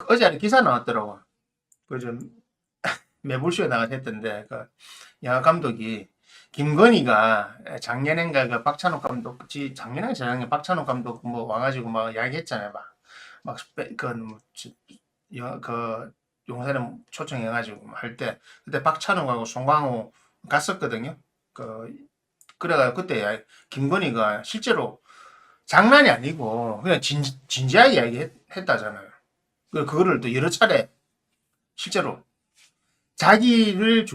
어제 기사 나왔더라고. 그좀 매불쇼에 나왔던데 그 영화 감독이 김건희가 작년엔가 그 박찬욱 감독, 작년에 재작년 박찬욱 감독 뭐 와가지고 막 이야기했잖아요. 그 용산에 초청해가지고 할 때 그때 박찬욱하고 송강호 갔었거든요. 그래가지고 그때 김건희가 실제로 장난이 아니고 그냥 진지하게 이야기했다잖아요. 그거를 또 여러 차례 실제로 자기를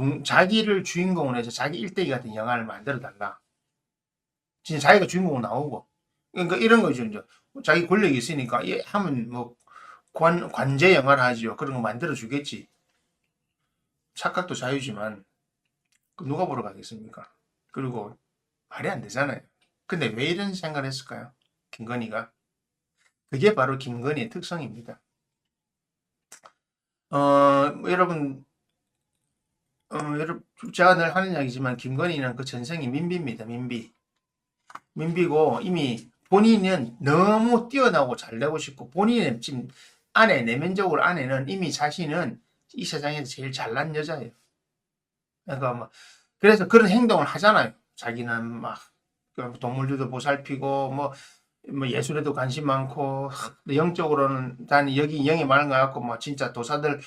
주인공으로 해서 자기 일대기 같은 영화를 만들어 달라. 진짜 자기가 주인공으로 나오고. 그러니까 이런 거죠, 이제. 자기 권력이 있으니까, 하면 뭐, 관제 영화를 하지요. 그런 거 만들어 주겠지. 착각도 자유지만, 누가 보러 가겠습니까? 그리고 말이 안 되잖아요. 근데 왜 이런 생각을 했을까요? 김건희가. 그게 바로 김건희의 특성입니다. 여러분, 제가 늘 하는 이야기지만, 김건희는 그 전생이 민비입니다, 민비. 민비고 이미 본인은 너무 뛰어나고 잘 되고 싶고 본인은 지금 내면적으로 안에는 이미 자신은 이 세상에서 제일 잘난 여자예요. 그러니까 뭐 그래서 그런 행동을 하잖아요. 자기는 막 동물들도 보살피고 뭐 예술에도 관심 많고 영적으로는 단 여기 영이 많은 것 같고 뭐 진짜 도사들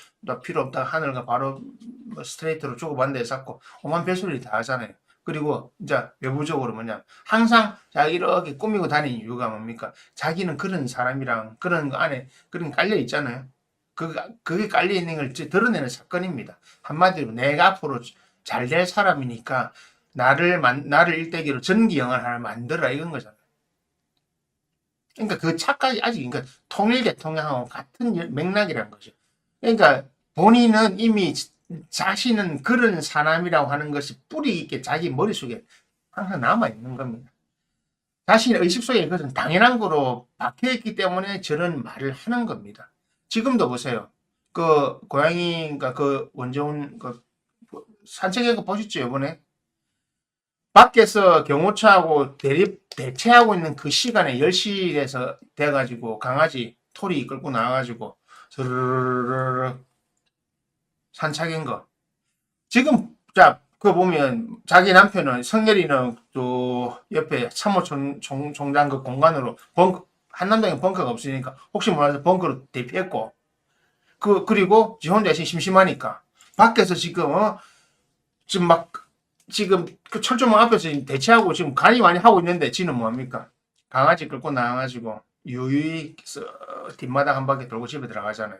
필요 없다 하늘과 바로 뭐 스트레이트로 주고받는 데 쌓고 오만 별소리 다 하잖아요. 그리고 이제 외부적으로 뭐냐 항상 자기 이렇게 꾸미고 다니는 이유가 뭡니까? 자기는 그런 사람이랑 그런 거 안에 그런 깔려 있잖아요. 그게 깔려 있는 걸 드러내는 사건입니다. 한마디로 내가 앞으로 잘 될 사람이니까 나를 일대기로 전기 영화를 하나 만들어라 이건 거잖아요. 그러니까 그 차까지 아직 그러니까 통일 대통령하고 같은 맥락이라는 거죠. 그러니까 본인은 이미 자신은 그런 사람이라고 하는 것이 뿌리 있게 자기 머릿속에 항상 남아 있는 겁니다. 자신의 의식 속에 그것은 당연한 거로 박혀있기 때문에 저런 말을 하는 겁니다. 지금도 보세요. 그 고양이 그러니까 그 원정훈 산책한 거 보셨죠 이번에? 밖에서 경호차하고 대체하고 있는 그 시간에 10시에서 돼가지고 강아지 토리 끌고 나와가지고 스르르르 산책한 거. 지금 자, 그거 보면 자기 남편은 성렬이는 또 옆에 참모총장 그 공간으로 한남동에 벙커가 없으니까 혹시 몰라서 벙커로 대피했고 그리고 지 혼자 심심하니까 밖에서 지금 지금 막 지금 그 철조망 앞에서 대치하고 지금 간이 많이 하고 있는데 지는 뭐합니까? 강아지 끌고 나와가지고 유유히 뒷마당 한 바퀴 돌고 집에 들어가잖아요.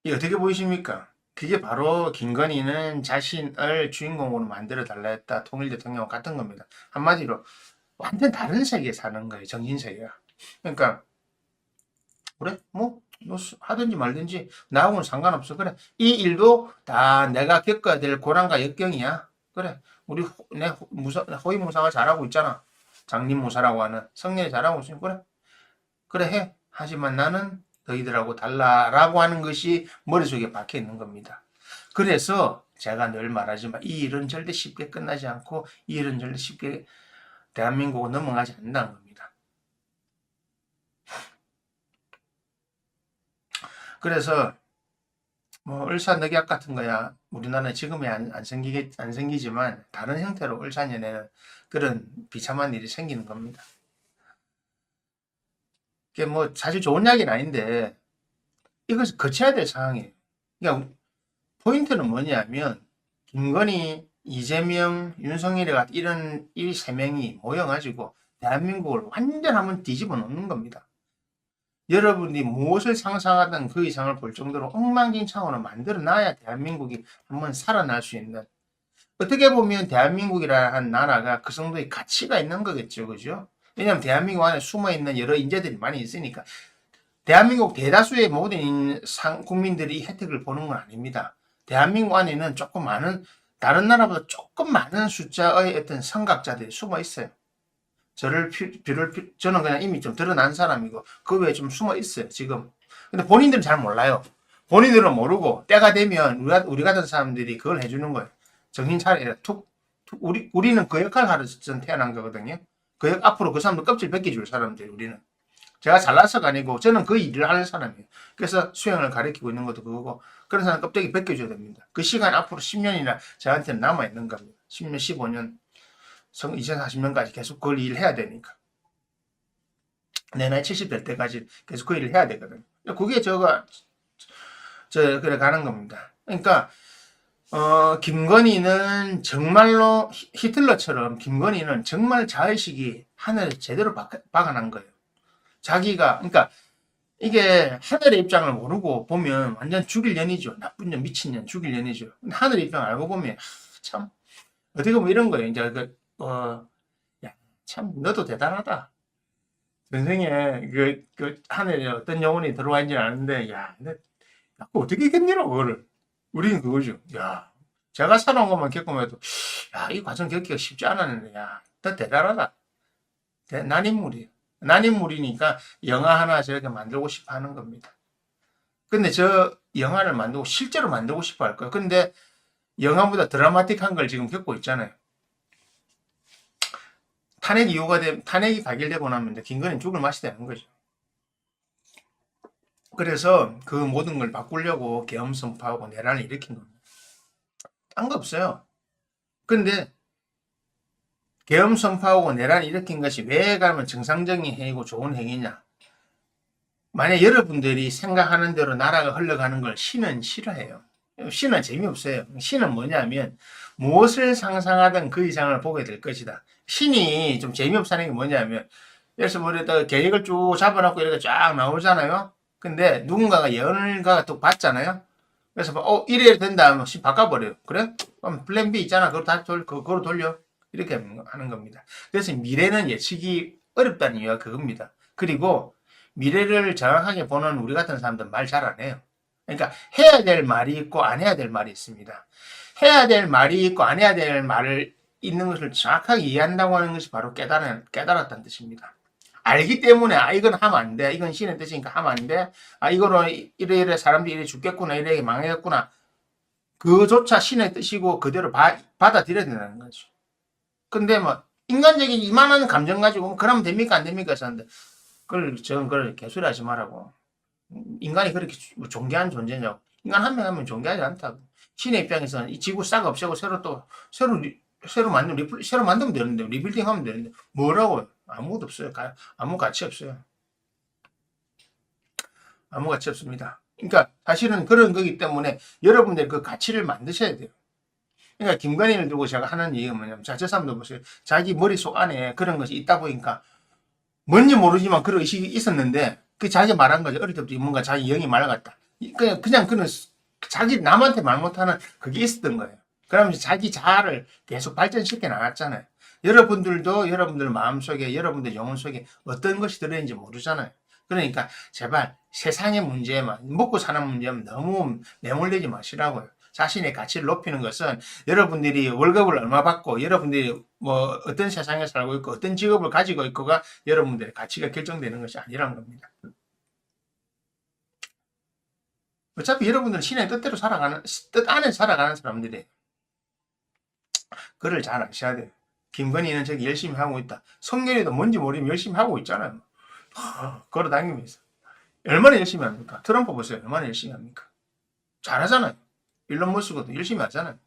이게 어떻게 보이십니까? 그게 바로 김건희는 자신을 주인공으로 만들어 달라 했다. 통일 대통령과 같은 겁니다. 한마디로 완전 다른 세계에 사는 거예요. 정신세계가. 그러니까 그래 뭐 하든지 말든지 나하고는 상관없어. 그래 이 일도 다 내가 겪어야 될 고난과 역경이야. 그래 우리 내 호위무사가 잘하고 있잖아. 장님무사라고 하는 성년이 잘하고 있으니 그래 해. 하지만 나는 너희들하고 달라라고 하는 것이 머릿속에 박혀 있는 겁니다. 그래서 제가 늘 말하지만 이 일은 절대 쉽게 끝나지 않고 이 일은 절대 쉽게 대한민국은 넘어가지 않는다는 겁니다. 그래서 뭐 을사늑약 같은 거야 우리나라에 지금은 안 생기지만 다른 형태로 을사년에는 그런 비참한 일이 생기는 겁니다. 이게 뭐 사실 좋은 이야기는 아닌데 이것을 거쳐야 될 상황이에요. 그러니까 포인트는 뭐냐면 김건희, 이재명, 윤석열이 같은 이런 이 세 명이 모여가지고 대한민국을 완전 한번 뒤집어 놓는 겁니다. 여러분이 무엇을 상상하든 그 이상을 볼 정도로 엉망진창으로 만들어 놔야 대한민국이 한번 살아날 수 있는 어떻게 보면 대한민국이라는 나라가 그 정도의 가치가 있는 거겠죠. 그죠? 왜냐하면 대한민국 안에 숨어있는 여러 인재들이 많이 있으니까 대한민국 대다수의 모든 국민들이 이 혜택을 보는 건 아닙니다. 대한민국 안에는 조금 많은 다른 나라보다 조금 많은 숫자의 어떤 선각자들이 숨어 있어요. 저는 그냥 이미 좀 드러난 사람이고 그 외에 좀 숨어 있어요 지금. 근데 본인들은 잘 몰라요. 본인들은 모르고 때가 되면 우리 같은 사람들이 그걸 해주는 거예요. 정신 차려 툭 우리는 그 역할을 하러 태어난 거거든요. 그 앞으로 그 사람도 껍질 벗겨줄 사람들 우리는. 제가 잘나서가 아니고 저는 그 일을 하는 사람이에요. 그래서 수영을 가르치고 있는 것도 그거고 그런 사람 껍데기 벗겨줘야 됩니다. 그 시간 앞으로 10년이나 저한테는 남아있는 겁니다. 10년, 15년, 2040년까지 계속 그 일을 해야 되니까. 내 나이 70 될 때까지 계속 그 일을 해야 되거든요. 그게 그래 가는 겁니다. 그러니까 김건희는 정말로 히틀러처럼 김건희는 정말 자의식이 하늘에 제대로 박아난 거예요. 자기가 그러니까 이게 하늘의 입장을 모르고 보면 완전 죽일 년이죠. 나쁜 년, 미친 년, 죽일 년이죠. 근데 하늘의 입장을 알고 보면 참 어떻게 보면 이런 거예요. 이제 야, 참 너도 대단하다. 전생에 하늘에 어떤 영혼이 들어와 있는지 아는데 야, 근데 어떻게 겪니라 그거를. 우리는 그거죠. 야, 제가 살아온 것만 겪으면 해도 야, 이 과정 겪기가 쉽지 않았는데 야, 너 대단하다. 난 인물이에요. 난 인물이니까 영화 하나 저렇게 만들고 싶어 하는 겁니다. 근데 저 영화를 만들고 실제로 만들고 싶어 할 거예요. 근데 영화보다 드라마틱한 걸 지금 겪고 있잖아요. 탄핵이 가결되고 나면 김건희는 죽을 맛이 되는 거죠. 그래서 그 모든 걸 바꾸려고 계엄 선포하고 내란을 일으킨 겁니다. 딴 거 없어요. 근데 계엄 선포하고 내란을 일으킨 것이 왜 가면 정상적인 행위고 좋은 행위냐. 만약 여러분들이 생각하는 대로 나라가 흘러가는 걸 신은 싫어해요. 신은 재미없어요. 신은 뭐냐면 무엇을 상상하든 그 이상을 보게 될 것이다. 신이 좀 재미없다는 게 뭐냐면 예를 들어서 뭐 이렇게 계획을 쭉 잡아놓고 이렇게 쫙 나오잖아요. 근데 누군가가 예언가가 또 봤잖아요. 그래서 이래야 된다 하면 신 바꿔버려요. 그래? 그럼 플랜 B 있잖아. 그거로 돌려. 이렇게 하는 겁니다. 그래서 미래는 예측이 어렵다는 이유가 그겁니다. 그리고 미래를 정확하게 보는 우리 같은 사람들은 말 잘 안 해요. 그러니까 해야 될 말이 있고 안 해야 될 말이 있습니다. 해야 될 말이 있고 안 해야 될 말을 있는 것을 정확하게 이해한다고 하는 것이 바로 깨달았다는 뜻입니다. 알기 때문에 이건 하면 안 돼. 이건 신의 뜻이니까 하면 안 돼. 이거로 이래 사람들이 이래 죽겠구나. 이래 망하겠구나. 그조차 신의 뜻이고 그대로 받아들여야 된다는 거죠. 근데 뭐 인간적인 이만한 감정 가지고 그러면 됩니까 안 됩니까 했는데 그걸 개소리 하지 말라고. 인간이 그렇게 존귀한 존재냐고. 인간 한 명 하면 존귀하지 않다고. 신의 입장에서는 이 지구 싹 없애고 새로 만들면 되는데 리빌딩 하면 되는데 뭐라고요? 아무것도 없어요. 아무 가치 없어요. 아무 가치 없습니다. 그러니까 사실은 그런 거기 때문에 여러분들 그 가치를 만드셔야 돼요. 그러니까 김건희를 두고 제가 하는 얘기가 뭐냐면 저 사람도 보세요. 자기 머릿속 안에 그런 것이 있다 보니까 뭔지 모르지만 그런 의식이 있었는데 그 자기 말한 거죠. 어릴 때부터 뭔가 자기 영이 맑았다. 그냥 그런 자기 남한테 말 못하는 그게 있었던 거예요. 그러면서 자기 자아를 계속 발전시켜 나갔잖아요. 여러분들도 여러분들 마음속에 여러분들 영혼 속에 어떤 것이 들어있는지 모르잖아요. 그러니까 제발 세상의 문제만 먹고 사는 문제만 너무 매몰되지 마시라고요. 자신의 가치를 높이는 것은 여러분들이 월급을 얼마 받고 여러분들이 뭐 어떤 세상에 살고 있고 어떤 직업을 가지고 있고가 여러분들의 가치가 결정되는 것이 아니라는 겁니다. 어차피 여러분들은 신의 뜻대로 뜻 안에 살아가는 사람들이에요. 그걸 잘 아셔야 돼요. 김건희는 저기 열심히 하고 있다. 성렬이도 뭔지 모르면 열심히 하고 있잖아요. 걸어 다니면서. 얼마나 열심히 합니까? 트럼프 보세요. 얼마나 열심히 합니까? 잘하잖아요. 일론 머스크도 열심히 하잖아요.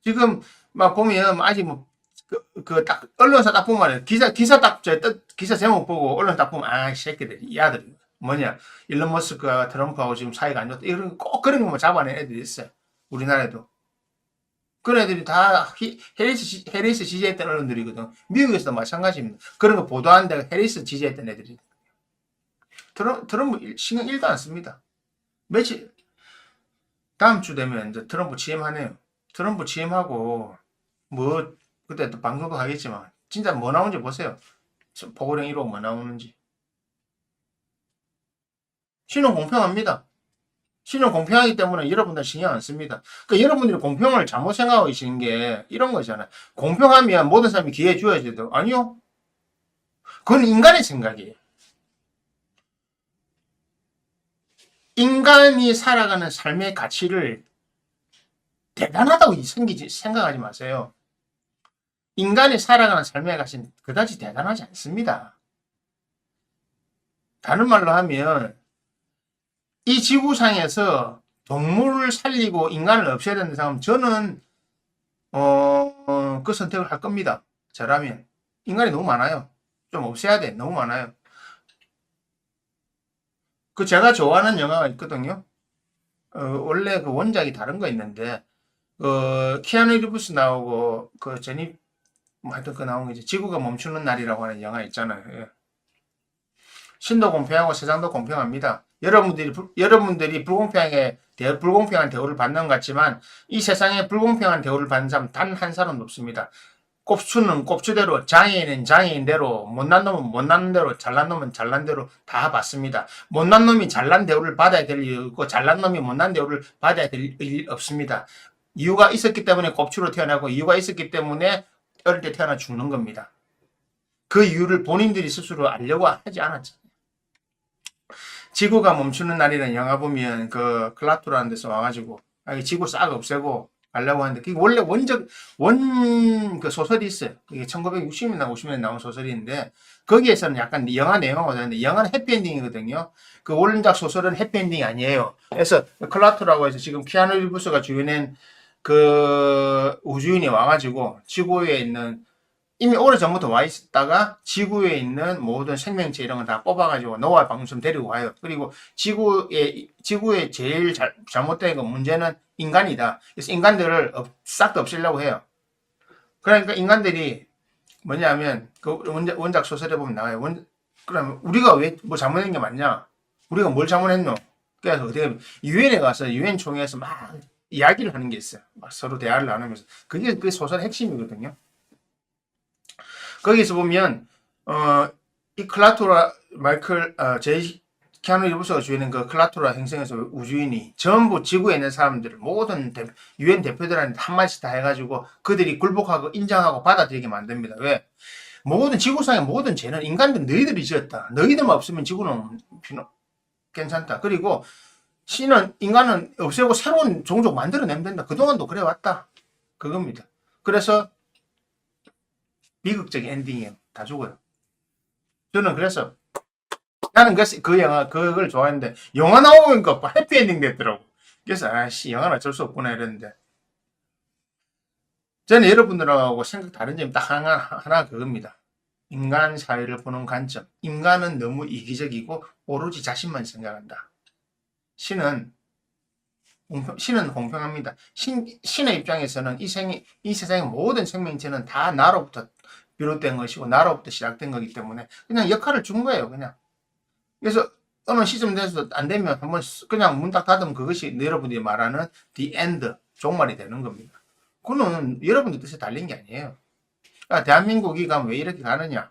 지금 막 보면 아직 딱 언론사 딱 보면 기사 제목 보고 언론 딱 보면 이 새끼들 이 아들 뭐냐 일론 머스크와 트럼프하고 지금 사이가 안 좋다 이런 꼭 그런 것만 잡아낸 애들이 있어요. 우리나라에도 그런 애들이 다 해리스 지지했던 언론들이거든. 미국에서도 마찬가지입니다. 그런 거 보도하는데 해리스 지지했던 애들이. 트럼프 신경 1도 안 씁니다. 다음 주 되면 이제 트럼프 취임하네요. 트럼프 취임하고 뭐 그때 또 방송도 하겠지만 진짜 뭐 나오는지 보세요. 보고령 1호 뭐 나오는지. 신은 공평합니다. 신은 공평하기 때문에 여러분들 신경 안 씁니다. 그러니까 여러분들이 공평을 잘못 생각하고 계시는 게 이런 거잖아요. 공평하면 모든 사람이 기회 주어야지 돼. 아니요. 그건 인간의 생각이에요. 인간이 살아가는 삶의 가치를 대단하다고 생각하지 마세요. 인간이 살아가는 삶의 값은 그다지 대단하지 않습니다. 다른 말로 하면 이 지구상에서 동물을 살리고 인간을 없애야 된다는 사람 저는 그 선택을 할 겁니다. 저라면 인간이 너무 많아요. 좀 없애야 돼. 너무 많아요. 그 제가 좋아하는 영화가 있거든요. 원래 그 원작이 다른 거 있는데 키아누 리브스 나오고 그 제니 뭐 하여튼 그 나온 게 이제 지구가 멈추는 날이라고 하는 영화 있잖아요. 예. 신도 공평하고 세상도 공평합니다. 여러분들이 불공평한 대우를 받는 것 같지만 이 세상에 불공평한 대우를 받는 사람 단 한 사람도 없습니다. 꼽수는 꼽수대로, 장애인은 장애인대로, 못난 놈은 못난 대로, 잘난 놈은 잘난 대로 다 받습니다. 못난 놈이 잘난 대우를 받아야 될 이유 없고 잘난 놈이 못난 대우를 받아야 될 일 없습니다. 이유가 있었기 때문에 꼽수로 태어나고 이유가 있었기 때문에 어릴 때 태어나 죽는 겁니다. 그 이유를 본인들이 스스로 알려고 하지 않았죠. 지구가 멈추는 날이라는 영화 보면 그 클라토라는 데서 와가지고 지구 싹 없애고 가려고 하는데 그게 원래 원 그 소설이 있어요. 이게 1960년이나 50년에 나온 소설인데 거기에서는 약간 영화 내용하고 다른데 영화는 해피엔딩이거든요. 그 원작 소설은 해피엔딩이 아니에요. 그래서 클라토라고 해서 지금 키아누 리브스가 주연한 그 우주인이 와가지고 지구에 있는 이미 오래전부터 와 있다가 지구에 있는 모든 생명체 이런 거 다 뽑아가지고 노아 방송 데리고 와요. 그리고 지구에 제일 잘못된 건 문제는 인간이다. 그래서 인간들을 싹 다 없애려고 해요. 그러니까 인간들이 뭐냐면 그 원작 소설에 보면 나와요. 그러면 우리가 왜 뭐 잘못한 게 맞냐? 우리가 뭘 잘못했노? 그래서 어떻게 유엔에 가서 유엔 총회에서 막 이야기를 하는 게 있어요. 막 서로 대화를 나누면서 그게 그 소설의 핵심이거든요. 거기서 보면 이 클라토라 키아누 리브스가 주연한 그 클라토라 행성에서 우주인이 전부 지구에 있는 사람들을 모든 유엔 대표들한테 한마디씩 다 해가지고 그들이 굴복하고 인정하고 받아들이게 만듭니다. 왜? 모든 지구상의 모든 죄는 인간들 너희들이 지었다. 너희들만 없으면 지구는 괜찮다. 그리고 인간은 없애고 새로운 종족 만들어내면 된다. 그동안도 그래왔다. 그겁니다. 그래서 비극적인 엔딩이에요. 다 죽어요. 저는 그래서 나는 그 영화 그걸 좋아했는데 영화 나오니까 해피엔딩 됐더라고. 그래서 아씨 영화는 어쩔 수 없구나 이랬는데 저는 여러분들하고 생각 다른 점이 딱 하나 그겁니다. 인간 사회를 보는 관점. 인간은 너무 이기적이고 오로지 자신만 생각한다. 신은 공평합니다. 신의 입장에서는 이 세상의 모든 생명체는 다 나로부터 비롯된 것이고 나로부터 시작된 거기 때문에 그냥 역할을 준 거예요. 그냥. 그래서 어느 시점 돼서 안 되면 한번 그냥 문 딱 닫으면 그것이 여러분들이 말하는 the end 종말이 되는 겁니다. 그거는 여러분들 뜻에 달린 게 아니에요. 그러니까 대한민국이 가면 왜 이렇게 가느냐?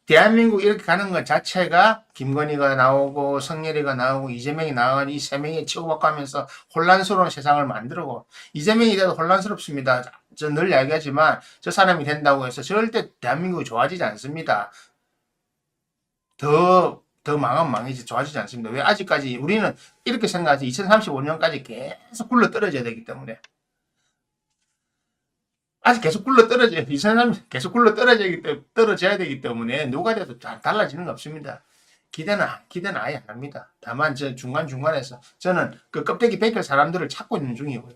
대한민국 이렇게 가는 것 자체가 김건희가 나오고 성렬이가 나오고 이재명이 나와서 이 세 명이 치고받고 하면서 혼란스러운 세상을 만들고 이재명이 돼도 혼란스럽습니다. 저 늘 이야기하지만 저 사람이 된다고 해서 절대 대한민국이 좋아지지 않습니다. 더 망하면 망이지 좋아지지 않습니다. 왜 아직까지 우리는 이렇게 생각하지 2035년까지 계속 굴러 떨어져야 되기 때문에 아직 계속 굴러 떨어져요. 이 사람 계속 굴러 떨어져야 되기 때문에 누가 돼도 달라지는 거 없습니다. 기대는 아예 안 합니다. 다만 저 중간중간에서 저는 그 껍데기 벗길 사람들을 찾고 있는 중이고요.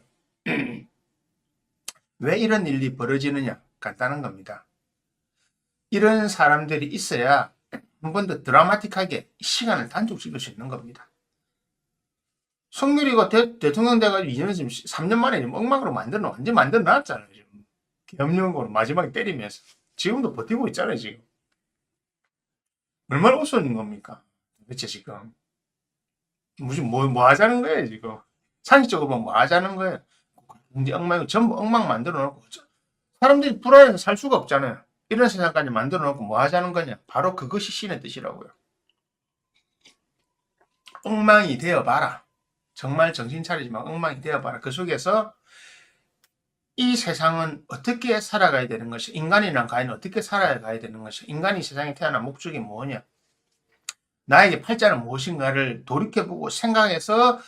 왜 이런 일이 벌어지느냐? 간단한 겁니다. 이런 사람들이 있어야 한 번 더 드라마틱하게 시간을 단축시킬 수 있는 겁니다. 성렬이가 대통령 돼가지고 2년 지금 3년 만에 엉망으로 완전 만들어 놨잖아요. 지금 염려으로 마지막에 때리면서 지금도 버티고 있잖아요. 지금 얼마나 웃어있는 겁니까? 도대체 지금 무슨 뭐 하자는 거예요 지금? 상식적으로 뭐 하자는 거예요? 이제 전부 엉망 만들어 놓고 사람들이 불안해서 살 수가 없잖아요. 이런 세상까지 만들어 놓고 뭐 하자는 거냐? 바로 그것이 신의 뜻이라고요. 엉망이 되어봐라. 정말 정신 차리지만 엉망이 되어봐라. 그 속에서 이 세상은 어떻게 살아가야 되는 것이, 인간이란 가인은 어떻게 살아가야 되는 것이, 인간이 세상에 태어난 목적이 뭐냐, 나에게 팔자는 무엇인가를 돌이켜보고 생각해서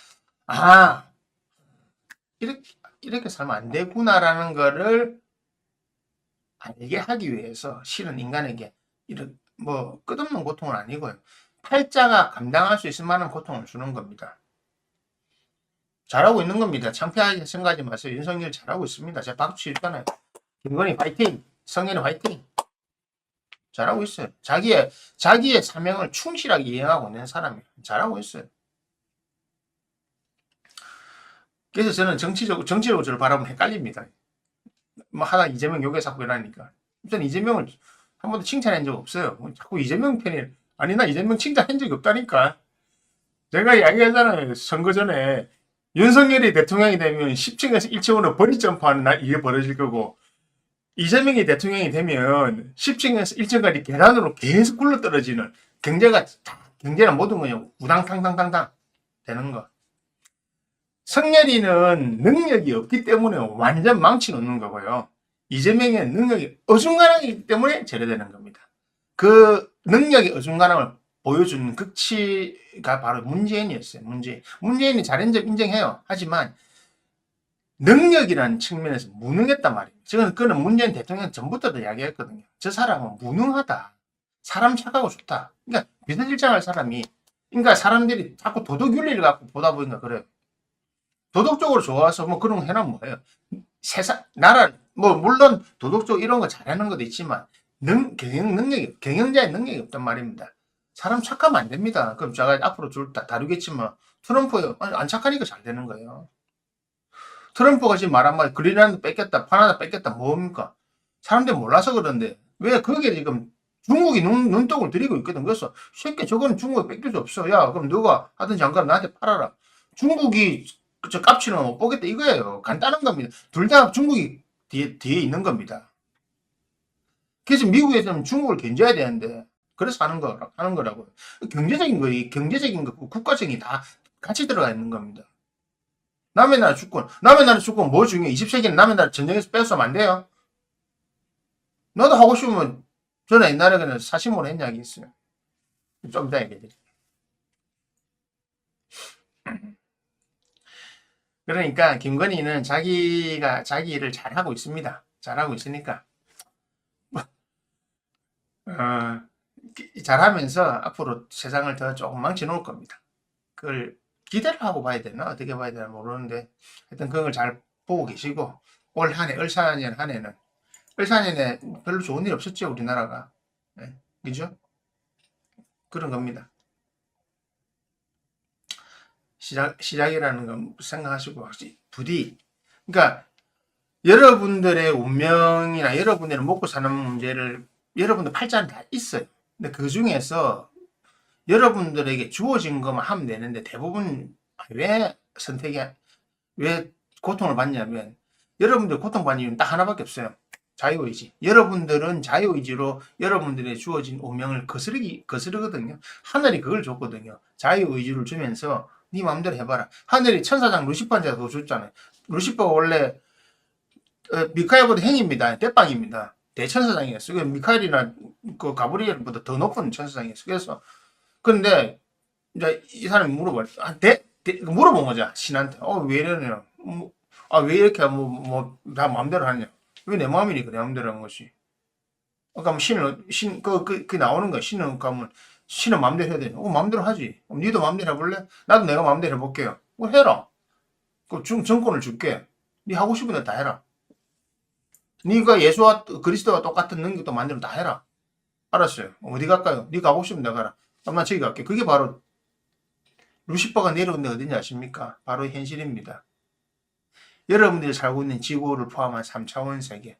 이렇게 살면 안 되구나라는 거를 알게 하기 위해서 실은 인간에게 이런 뭐 끝없는 고통은 아니고요. 팔자가 감당할 수 있을 만한 고통을 주는 겁니다. 잘하고 있는 겁니다. 창피하게 생각하지 마세요. 윤석열 잘하고 있습니다. 제가 박수 치잖아요. 김건희 화이팅! 성현이 화이팅! 잘하고 있어요. 자기의 사명을 충실하게 이행하고 있는 사람이에요. 잘하고 있어요. 그래서 저는 정치적으로 저를 바라보면 헷갈립니다. 뭐 하다 이재명 욕에 자꾸 이러니까. 일단 이재명을 한 번도 칭찬한 적 없어요. 자꾸 이재명 편이, 아니, 나 이재명 칭찬한 적이 없다니까. 제가 이야기하잖아요. 선거 전에 윤석열이 대통령이 되면 10층에서 1층으로 버리 점프하는 날 이게 벌어질 거고, 이재명이 대통령이 되면 10층에서 1층까지 계단으로 계속 굴러떨어지는 경제는 모든 거냐 우당탕탕탕탕 되는 거. 성렬이는 능력이 없기 때문에 완전 망치놓는 거고요. 이재명의 능력이 어중간하기 때문에 제외되는 겁니다. 그 능력의 어중간함을 보여주는 극치가 바로 문재인이었어요. 문재인이 잘한 점 인정해요. 하지만 능력이라는 측면에서 무능했단 말이에요. 그거는 문재인 대통령 전부터도 이야기했거든요. 저 사람은 무능하다. 사람 착하고 좋다. 그러니까 비서실장할 사람이, 그러니까 사람들이 자꾸 도덕 윤리를 갖고 보다 보니까 그래요. 도덕적으로 좋아서 뭐 그런 거 해놓으면 뭐예요? 나라, 뭐 물론 도덕적 이런 거 잘하는 것도 있지만 경영자의 능력이 없단 말입니다. 사람 착하면 안 됩니다. 그럼 제가 앞으로 다루겠지만 트럼프 안 착하니까 잘 되는 거예요. 트럼프가 지금 말한 말 그린란드 뺏겼다, 파나다 뺏겼다 뭡니까? 사람들이 몰라서 그런데 왜 거기에 지금 중국이 눈독을 들이고 있거든. 그래서 쉽게 저거는 중국에 뺏길 수 없어. 야, 그럼 너가 하던 장갑 나한테 팔아라. 중국이 저 깝치는 못 보겠다 이거예요. 간단한 겁니다. 둘 다 중국이 뒤에 있는 겁니다. 그래서 미국에서는 중국을 견제해야 되는데 그래서 하는 거라고요. 경제적인 거, 국가적인 다 같이 들어가 있는 겁니다. 남의 나라 주권 뭐 중요해? 20세기는 남의 나라 전쟁에서 뺏으면 안 돼요. 너도 하고 싶으면 저는 옛날에 그냥 사심으로 했 이야기 있어요. 좀 이따 얘기해드릴게요. 그러니까 김건희는 자기가 자기 일을 잘하고 있습니다. 잘하고 있으니까 잘하면서 앞으로 세상을 더 조금 망쳐놓을 겁니다. 그걸 기대를 하고 봐야 되나 어떻게 봐야 되나 모르는데 하여튼 그걸 잘 보고 계시고 올 한해 을사년 한해는 을사년에 별로 좋은 일 없었죠 우리나라가. 네, 그죠? 그런 겁니다. 시작이라는 건 생각하시고 부디 그러니까 여러분들의 운명이나 여러분들의 먹고 사는 문제를 여러분들 팔자는 다 있어요. 근데 그 중에서 여러분들에게 주어진 것만 하면 되는데 대부분 왜 고통을 받냐면 여러분들 고통받는 이유는 딱 하나밖에 없어요. 자유의지. 여러분들은 자유의지로 여러분들의 주어진 운명을 거스르거든요. 하늘이 그걸 줬거든요. 자유의지를 주면서 네 마음대로 해봐라. 하늘이 천사장 루시퍼한테 그거 줬잖아요. 루시퍼가 원래 미카엘보다 행입니다. 대빵입니다. 대천사장이었어요. 미카엘이나 그 가브리엘보다 더 높은 천사장이었어요. 그래서 근데 이제 이 사람이 물어봐요. 물어본 거죠. 신한테. 왜 이러냐. 왜 이렇게 다 마음대로 하냐. 왜 내 마음이니까 내 마음대로 하는 것이. 그러니까 그 나오는 거야. 신은 가면 신은 마음대로 해야 돼. 마음대로 하지. 니도 마음대로 해볼래? 나도 내가 마음대로 해볼게요. 해라. 그 정권을 줄게. 니 하고 싶은 데 다 해라. 니가 예수와 그리스도와 똑같은 능력도 만들면 다 해라. 알았어요. 어디 갈까요? 니 가고 싶으면 내가 가라. 그럼 나 저기 갈게. 그게 바로 루시퍼가 내려온 데 어딘지 아십니까? 바로 현실입니다. 여러분들이 살고 있는 지구를 포함한 3차원 세계.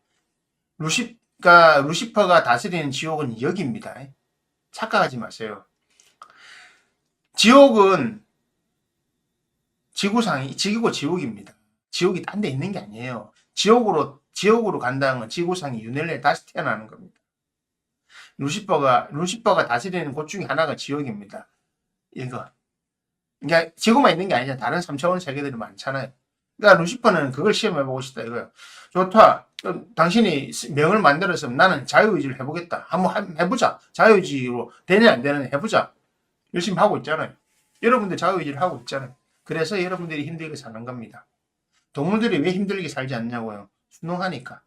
루시퍼가 다스리는 지옥은 여기입니다. 착각하지 마세요. 지옥은 지구고 지옥입니다. 지옥이 딴 데 있는 게 아니에요. 지옥으로 간다는 건 지구상이 윤회를 다시 태어나는 겁니다. 루시퍼가 다스리는 곳 중에 하나가 지옥입니다. 이거. 그러니까 지구만 있는 게 아니잖아. 다른 3차원 세계들이 많잖아요. 그러니까 루시퍼는 그걸 시험해보고 싶다 이거예요. 좋다. 당신이 명을 만들었으면 나는 자유의지를 해보겠다. 한번 해보자. 자유의지로 되냐 안 되느냐 해보자. 열심히 하고 있잖아요. 여러분들 자유의지를 하고 있잖아요. 그래서 여러분들이 힘들게 사는 겁니다. 동물들이 왜 힘들게 살지 않냐고요. 순응하니까.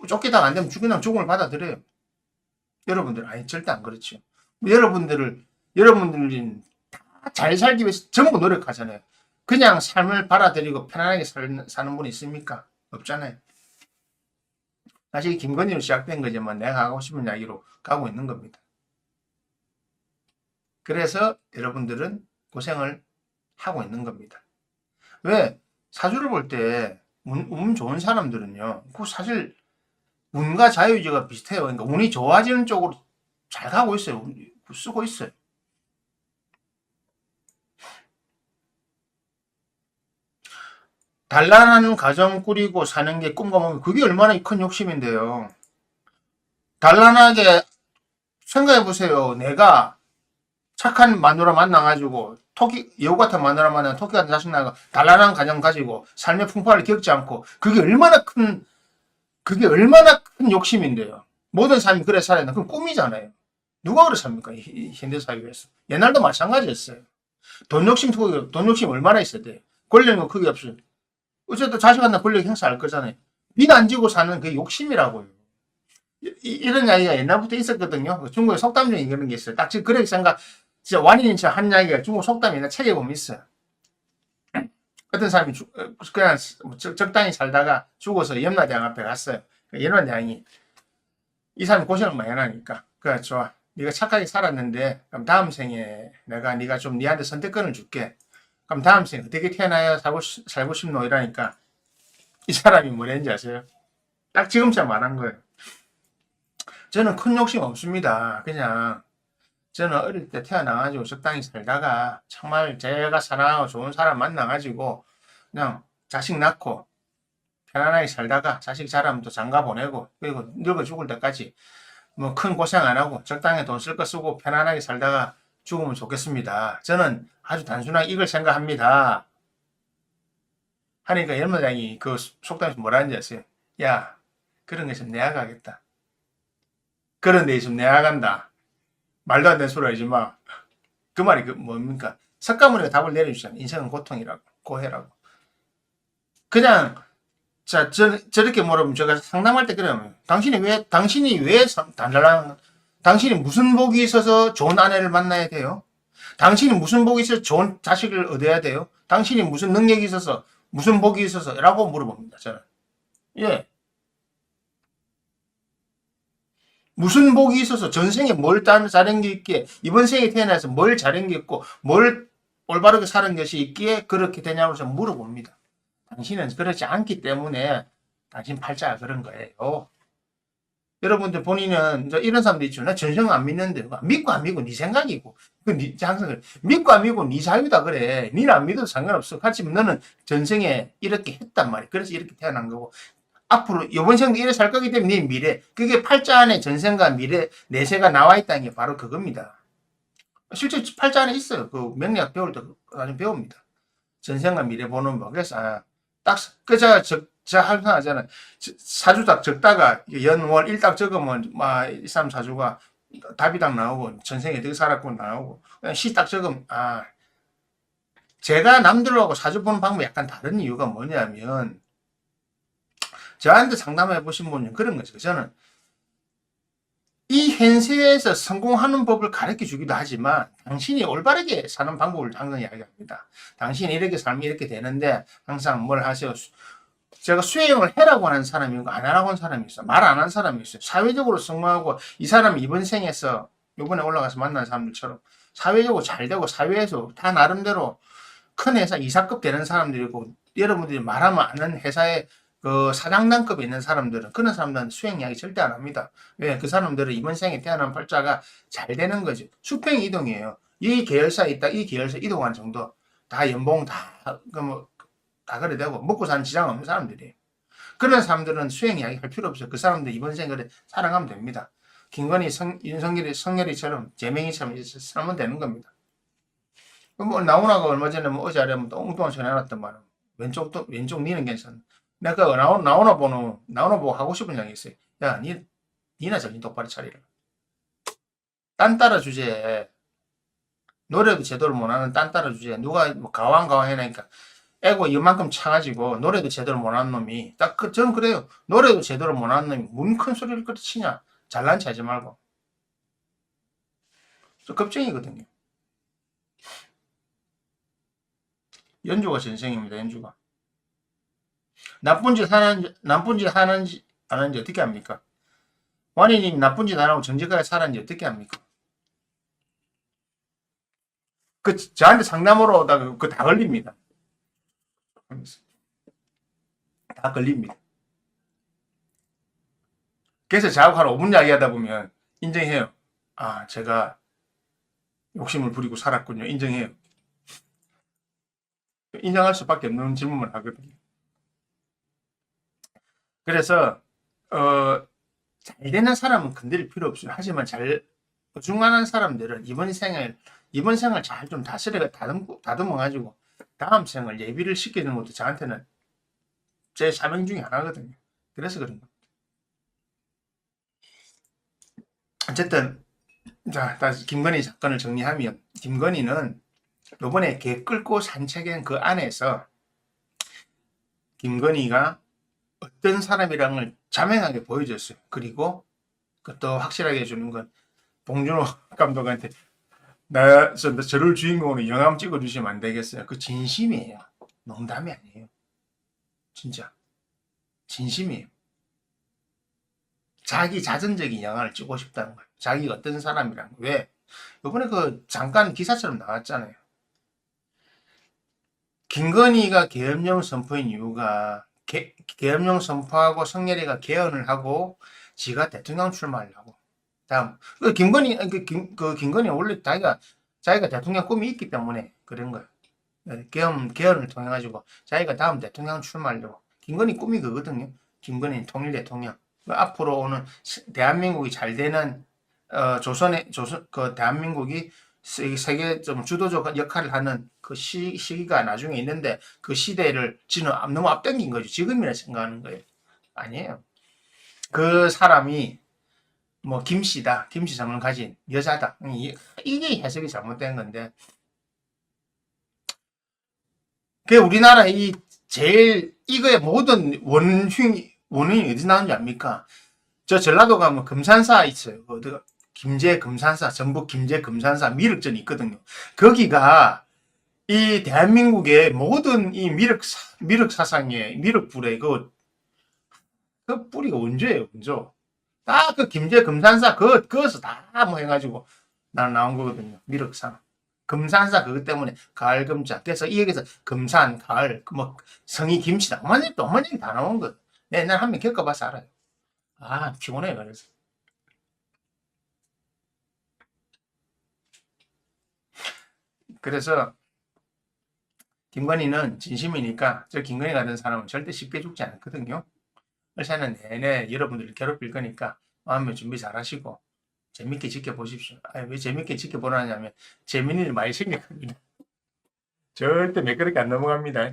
쫓기다가 안 되면 그냥 죽음을 받아들여요. 여러분들 아니 절대 안 그렇죠. 여러분들이 잘 살기 위해서 전부 노력하잖아요. 그냥 삶을 받아들이고 편안하게 사는 분이 있습니까? 없잖아요. 사실 김건희로 시작된 거지만 내가 하고 싶은 이야기로 가고 있는 겁니다. 그래서 여러분들은 고생을 하고 있는 겁니다. 왜? 사주를 볼 때 운 좋은 사람들은요. 그 사실 운과 자유의지가 비슷해요. 그러니까 운이 좋아지는 쪽으로 잘 가고 있어요. 쓰고 있어요. 단란한 가정 꾸리고 사는 게 꿈과梦, 그게 얼마나 큰 욕심인데요. 단란하게 생각해 보세요. 내가 착한 마누라 만나가지고 여우 같은 마누라 만나 토끼 같은 자식 낳고 단란한 가정 가지고 삶의 풍파를 겪지 않고 그게 얼마나 큰 욕심인데요. 모든 사람이 그래 살아야 되는 그건 꿈이잖아요. 누가 그래 삽니까? 현대사회에서. 옛날도 마찬가지였어요. 돈 욕심 얼마나 있어야 돼요. 권력은 크게 없어요. 어쨌든 자식한테 권력 행사할 거잖아요. 빚 안 지고 사는 그 욕심이라고요. 이런 이야기가 옛날부터 있었거든요. 중국의 속담 중에 그런 게 있어요. 딱 지금 그렇게 생각, 진짜 완인인처럼 한 이야기가 중국 속담이 있나 책에 보면 있어요. 어떤 사람이 그냥 적당히 살다가 죽어서 염라대왕 앞에 갔어요. 염라대왕이 이 사람이 고생을 많이 하니까 그래 좋아. 네가 착하게 살았는데 그럼 다음 생에 내가 네가 좀 네한테 선택권을 줄게. 그럼 다음 생에 어떻게 태어나야 살고 싶노 이러니까 이 사람이 뭐랬는지 아세요? 딱 지금처럼 말한 거예요. 저는 큰 욕심 없습니다. 그냥 저는 어릴 때 태어나가지고 적당히 살다가 정말 제가 사랑하고 좋은 사람 만나가지고 그냥 자식 낳고 편안하게 살다가 자식 자라면 또 장가 보내고 그리고 늙어 죽을 때까지 뭐 큰 고생 안 하고 적당히 돈 쓸 거 쓰고 편안하게 살다가 죽으면 좋겠습니다. 저는 아주 단순하게 이걸 생각합니다. 하니까 연마장이 그 속담에서 뭐라는지 아세요? 야, 그런 거 있으면 내가 가겠다. 그런 데 있으면 내가 간다. 말도 안 되는 소리 하지 마. 그 말이 뭡니까? 석가모니가 답을 내려주잖아요. 인생은 고통이라고, 고해라고. 그냥 저렇게 물으면 제가 상담할 때 그러면 당신이 왜 단란한 당신이 무슨 복이 있어서 좋은 아내를 만나야 돼요? 당신이 무슨 복이 있어서 좋은 자식을 얻어야 돼요? 당신이 무슨 능력이 있어서 무슨 복이 있어서 라고 물어봅니다. 저는. 예. 무슨 복이 있어서 전생에 뭘 잘한 게 있기에 이번 생에 태어나서 뭘 잘한 게 있고 뭘 올바르게 사는 것이 있기에 그렇게 되냐고 저는 물어봅니다. 당신은 그렇지 않기 때문에 당신 팔자가 그런 거예요. 여러분들 본인은 이런 사람도 있죠. 나 전생 안 믿는데 믿고 안 믿고 네 생각이고 항상 그래. 믿고 안 믿고 네 자유다 그래. 니는 안 믿어도 상관없어. 하지만 너는 전생에 이렇게 했단 말이야. 그래서 이렇게 태어난 거고 앞으로 이번 생도 이래 살 거기 때문에 네 미래 그게 팔자 안에 전생과 미래 내세가 나와 있다는 게 바로 그겁니다. 실제 팔자 안에 있어요. 그 명리학 배울 때 나중에 배웁니다. 전생과 미래 보는 법. 그래서 딱 그자 항상 하잖아. 사주 딱 적다가 연월 일딱 적으면 막 2, 3, 4주가 답이 딱 나오고 전생에 어떻게 살았고 나오고 시 딱 적으면 제가 남들하고 사주 보는 방법이 약간 다른 이유가 뭐냐면 저한테 상담해 보신 분은 그런 거죠. 저는 이 현세에서 성공하는 법을 가르쳐 주기도 하지만 당신이 올바르게 사는 방법을 항상 이야기합니다. 당신이 이렇게 살면 이렇게 되는데 항상 뭘 하세요. 제가 수행을 해라고 하는 사람이 있고 안 하라고 하는 사람이 있어요. 말 안 하는 사람이 있어요. 사회적으로 성공하고 이 사람이 이번 생에서 이번에 올라가서 만난 사람들처럼 사회적으로 잘 되고 사회에서 다 나름대로 큰 회사 이사급 되는 사람들이고 여러분들이 말하면 아는 회사에 그 사장단급에 있는 사람들은 그런 사람들은 수행 이야기 절대 안 합니다. 왜? 그 사람들은 이번 생에 태어난 팔자가 잘 되는 거지. 수평 이동이에요. 이 계열사에 있다 이 계열사 이동하는 정도 다 연봉 다 그래 되고 먹고 사는 지장 없는 사람들이에요. 그런 사람들은 수행 이야기 할 필요 없어요. 그 사람들 이번 생에 살아가면 됩니다. 김건희, 윤석열이, 성열이처럼 재명이처럼 살면 되는 겁니다. 뭐 나훈아가 얼마 전에 뭐 어제 아래 또 엉뚱한 소리 해놨단 말이야. 왼쪽 니는 괜찮아. 내가 나훈아 보고 하고 싶은 이야기 있어요. 야, 니나 정신 똑바로 차리라. 딴 따라 주제에 노래도 제대로 못하는 딴 따라 주제에 누가 뭐 가왕 해놓으니까 애고 이만큼 차가지고 노래도 제대로 못한 놈이 저는 그래요. 노래도 제대로 못한 놈이 뭔 큰 소리를 그렇치냐. 잘난 체 하지 말고. 저 겁쟁이거든요. 연주가 전생입니다. 연주가. 나쁜 짓 하는지 안 하는지 어떻게 합니까? 완이님 나쁜 짓 안 하고 정직하게 살았는지 어떻게 합니까? 저한테 상담으로 오다가 그거 다 걸립니다. 다 걸립니다. 그래서 저하고 한 5분 이야기하다 보면 인정해요. 아, 제가 욕심을 부리고 살았군요. 인정해요. 인정할 수밖에 없는 질문을 하거든요. 그래서 잘 되는 사람은 건드릴 필요 없어요. 하지만 어중간한 사람들은 이번 생을 잘 좀 다듬어 가지고 다음 생을 예비를 시키는 것도 저한테는 제 사명 중에 하나거든요. 그래서 그런 거. 어쨌든 자, 다시 김건희 사건을 정리하면 김건희는 요번에 개 끌고 산책한 그 안에서 김건희가 어떤 사람이라는 걸 자명하게 보여줬어요. 그리고 또 확실하게 해주는 건 봉준호 감독한테 저를 주인공으로 영화 한번 찍어주시면 안 되겠어요. 그 진심이에요. 농담이 아니에요. 진짜 진심이에요. 자기 자전적인 영화를 찍고 싶다는 거예요. 자기가 어떤 사람이란 거. 왜? 이번에 그 잠깐 기사처럼 나왔잖아요. 김건희가 계엄령 선포인 이유가 계엄령 선포하고 성렬이가 개헌을 하고 지가 대통령 출마하려고. 다음 김건희 원래 자기가 대통령 꿈이 있기 때문에 그런 거예요. 개헌을 통해 가지고 자기가 다음 대통령 출마하려고. 김건희 꿈이 그거든요. 김건희 통일 대통령. 앞으로 오는 대한민국이 잘 되는 대한민국이 세계 좀 주도적 역할을 하는 그 시기가 나중에 있는데 그 시대를 지는 너무 앞당긴 거죠. 지금이라 생각하는 거예요. 아니에요. 그 사람이 뭐 김씨다. 김씨성을 가진 여자다. 이게 해석이 잘못된 건데. 그 우리나라 제일 이거의 모든 원인이 어디 나오는지 압니까? 저 전라도 가면 금산사 있어요. 김제 금산사, 전북 김제 금산사 미륵전이 있거든요. 거기가 이 대한민국의 모든 이 미륵 사상의 미륵불의 그 뿌리가 원조예요, 원조. 다 그 김제 금산사 그거서 다 뭐 해가지고 나온 거거든요. 미륵산. 금산사 그것 때문에 가을 금자. 그래서 이 얘기에서 금산, 가을, 뭐 성이 김씨다. 어머니 다 나온 거. 난 한 번 겪어봐서 알아요. 아, 피곤해요. 그래서. 그래서 김건희는 진심이니까 저 김건희 같은 사람은 절대 쉽게 죽지 않거든요. 사는 내내 여러분들을 괴롭힐 거니까 마음의 준비 잘 하시고 재밌게 지켜보십시오. 왜 재밌게 지켜보라냐면 재밌는 일 많이 생깁니다. 절대 매끄럽게 안 넘어갑니다.